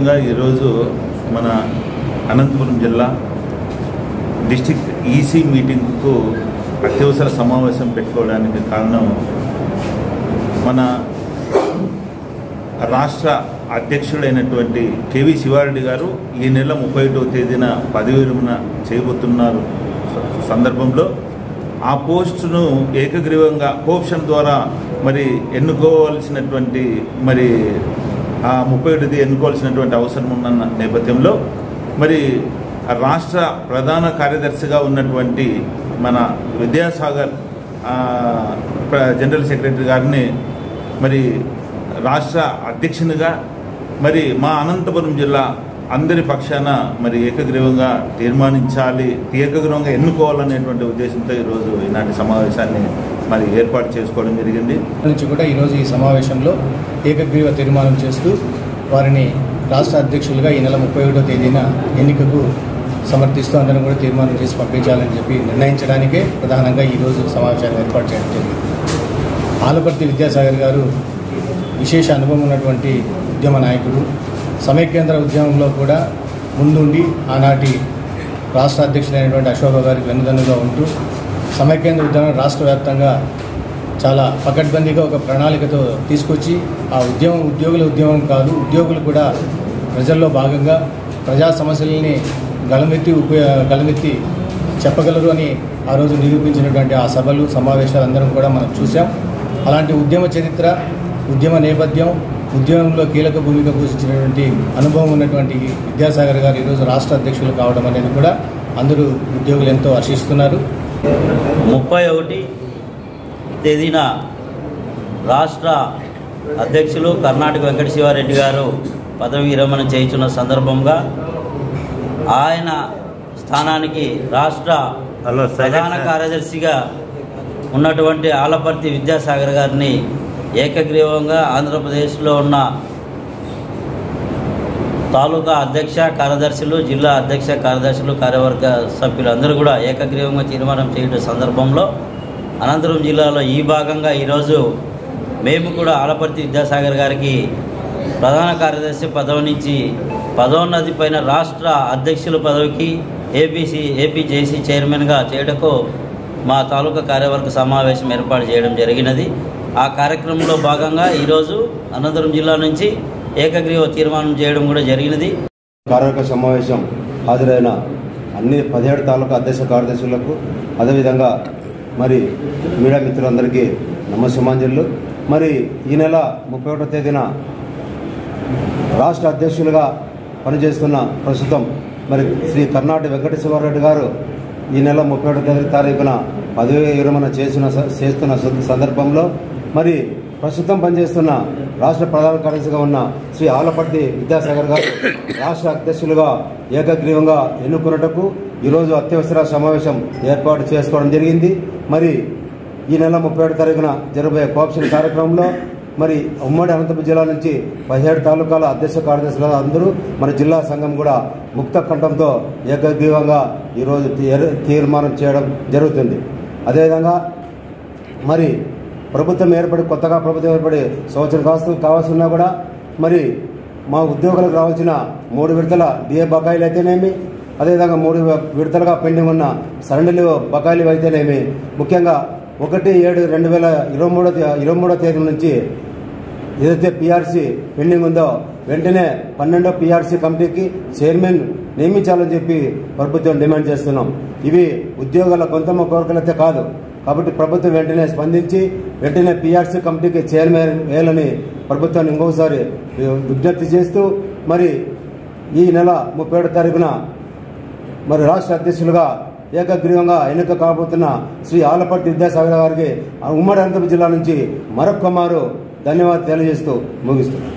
భాగంగా ఈరోజు మన అనంతపురం జిల్లా డిస్ట్రిక్ట్ ఈసీ మీటింగ్కు అత్యవసర సమావేశం పెట్టుకోవడానికి కారణం మన రాష్ట్ర అధ్యక్షుడైనటువంటి కేవీ శివారెడ్డి గారు ఈ నెల 31వ తేదీన పదవి విరమణ చేయబోతున్నారు సందర్భంలో ఆ పోస్టును ఏకగ్రీవంగా కోఆప్షన్ ద్వారా మరి ఎన్నుకోవాల్సినటువంటి మరి ఆ 31ది ఎన్నుకోవాల్సినటువంటి అవసరం ఉన్న నేపథ్యంలో మరి రాష్ట్ర ప్రధాన కార్యదర్శిగా ఉన్నటువంటి మన విద్యాసాగర్ జనరల్ సెక్రటరీ గారిని మరి రాష్ట్ర అధ్యక్షునిగా మరి మా అనంతపురం జిల్లా అందరి పక్షాన మరి ఏకగ్రీవంగా ఏకగ్రీవంగా ఎన్నుకోవాలనేటువంటి ఉద్దేశంతో ఈరోజు ఈనాటి సమావేశాన్ని మరి ఏర్పాటు చేసుకోవడం జరిగింది. నుంచి కూడా ఈరోజు ఈ సమావేశంలో ఏకగ్రీవ తీర్మానం చేస్తూ వారిని రాష్ట్ర అధ్యక్షులుగా ఈ నెల 31వ తేదీన ఎన్నికకు సమర్థిస్తూ అందరం కూడా తీర్మానం చేసి పంపించాలని చెప్పి నిర్ణయించడానికే ప్రధానంగా ఈరోజు సమావేశాన్ని ఏర్పాటు చేయడం జరిగింది. ఆలపర్తి విద్యాసాగర్ గారు విశేష అనుభవం ఉన్నటువంటి ఉద్యమ నాయకుడు. సమైక్యాంధ్ర ఉద్యమంలో కూడా ముందుండి ఆనాటి రాష్ట్ర అధ్యక్షులైనటువంటి అశోక గారికి వెన్నుదన్నుగా ఉంటూ సమైక్యాంధ్ర ఉద్యమం రాష్ట్ర వ్యాప్తంగా చాలా పకడ్బందీగా ఒక ప్రణాళికతో తీసుకొచ్చి ఆ ఉద్యమం ఉద్యోగుల ఉద్యమం కాదు, ఉద్యోగులు కూడా ప్రజల్లో భాగంగా ప్రజా సమస్యలని గళమెత్తి చెప్పగలరు అని ఆ రోజు నిరూపించినటువంటి ఆ సభలు సమావేశాలు అందరం కూడా మనం చూసాం. అలాంటి ఉద్యమ చరిత్ర, ఉద్యమ నేపథ్యం, ఉద్యమంలో కీలక భూమిక పోషించినటువంటి అనుభవం ఉన్నటువంటి విద్యాసాగర్ గారు ఈరోజు రాష్ట్ర అధ్యక్షులు కావడం అనేది కూడా అందరూ ఉద్యోగులు ఎంతో హర్షిస్తున్నారు. 31 తేదీన రాష్ట్ర అధ్యక్షులు కర్ణాటక వెంకట శివారెడ్డి గారు పదవి విరమణ చేయుచున్న సందర్భంగా ఆయన స్థానానికి రాష్ట్ర ప్రధాన కార్యదర్శిగా ఉన్నటువంటి ఆలపర్తి విద్యాసాగర్ గారిని ఏకగ్రీవంగా ఆంధ్రప్రదేశ్లో ఉన్న తాలూకా అధ్యక్ష కార్యదర్శులు, జిల్లా అధ్యక్ష కార్యదర్శులు, కార్యవర్గ సభ్యులు అందరూ కూడా ఏకగ్రీవంగా తీర్మానం చేయడం సందర్భంలో అనంతపురం జిల్లాలో ఈ భాగంగా ఈరోజు మేము కూడా ఆలపర్తి విద్యాసాగర్ గారికి ప్రధాన కార్యదర్శి పదవి నుంచి పదోన్నతి పైన రాష్ట్ర అధ్యక్షుల పదవికి ఏపీ జేసీ చైర్మన్గా చేయటకు మా తాలూకా కార్యవర్గ సమావేశం ఏర్పాటు చేయడం జరిగినది. ఆ కార్యక్రమంలో భాగంగా ఈరోజు అనంతపురం జిల్లా నుంచి ఏకగ్రీవ తీర్మానం చేయడం కూడా జరిగినది. కార్యవర్గ సమావేశం హాజరైన అన్ని 17 తాలూకా అధ్యక్ష కార్యదర్శులకు, అదేవిధంగా మరి మీడియా మిత్రులందరికీ నమస్సమాంజలు. మరి ఈ నెల 31వ తేదీన రాష్ట్ర అధ్యక్షులుగా పనిచేస్తున్న ప్రస్తుతం మరి శ్రీ కర్ణాటక వెంకట శివారెడ్డి గారు ఈ నెల 31వ తారీఖున పదవి విరమణ చేస్తున్న సందర్భంలో మరి ప్రస్తుతం పనిచేస్తున్న రాష్ట్ర ప్రధాన కార్యదర్శిగా ఉన్న శ్రీ ఆలపర్తి విద్యాసాగర్ గారు రాష్ట్ర అధ్యక్షులుగా ఏకగ్రీవంగా ఎన్నుకున్నటకు ఈరోజు అత్యవసర సమావేశం ఏర్పాటు చేసుకోవడం జరిగింది. మరి ఈ నెల 31వ తారీఖున జరగబోయే కోఆప్షన్ కార్యక్రమంలో మరి ఉమ్మడి అనంతపురం జిల్లా నుంచి 17 తాలూకాల అధ్యక్ష కార్యదర్శులు అందరూ మన జిల్లా సంఘం కూడా ముక్త కంఠంతో ఏకగ్రీవంగా ఈరోజు తీర్మానం చేయడం జరుగుతుంది. అదేవిధంగా మరి కొత్తగా ప్రభుత్వం ఏర్పడి సంవత్సరం కావాల్సిన కూడా మరి మా ఉద్యోగులకు రావాల్సిన 3 విడతల డిఏ బకాయిలు అయితేనేమి, అదేవిధంగా 3 విడతలుగా పెండింగ్ ఉన్న సరెండర్లు బకాయిలు అయితేనేమి, ముఖ్యంగా 1/7/2023 తేదీ నుంచి ఏదైతే పిఆర్సీ పెండింగ్ ఉందో వెంటనే 12వ పిఆర్సీ కమిటీకి చైర్మన్ నియమించాలని చెప్పి ప్రభుత్వం డిమాండ్ చేస్తున్నాం. ఇవి ఉద్యోగాల గొంతమ్మ కోరికలైతే కాదు. కాబట్టి ప్రభుత్వం వెంటనే స్పందించి వెంటనే పిఆర్సీ కమిటీకి చైర్మన్ వేయాలని ప్రభుత్వాన్ని ఇంకొకసారి విజ్ఞప్తి చేస్తూ మరి ఈ నెల 31వ తారీఖున మరి రాష్ట్ర అధ్యక్షులుగా ఏకగ్రీవంగా ఎన్నిక కాబోతున్న శ్రీ ఆలపర్తి విద్యాసాగర్ గారికి ఉమ్మడి అనంతపురం జిల్లా నుంచి మరొక్క మారు ధన్యవాదాలు తెలియజేస్తూ ముగిస్తున్నాను.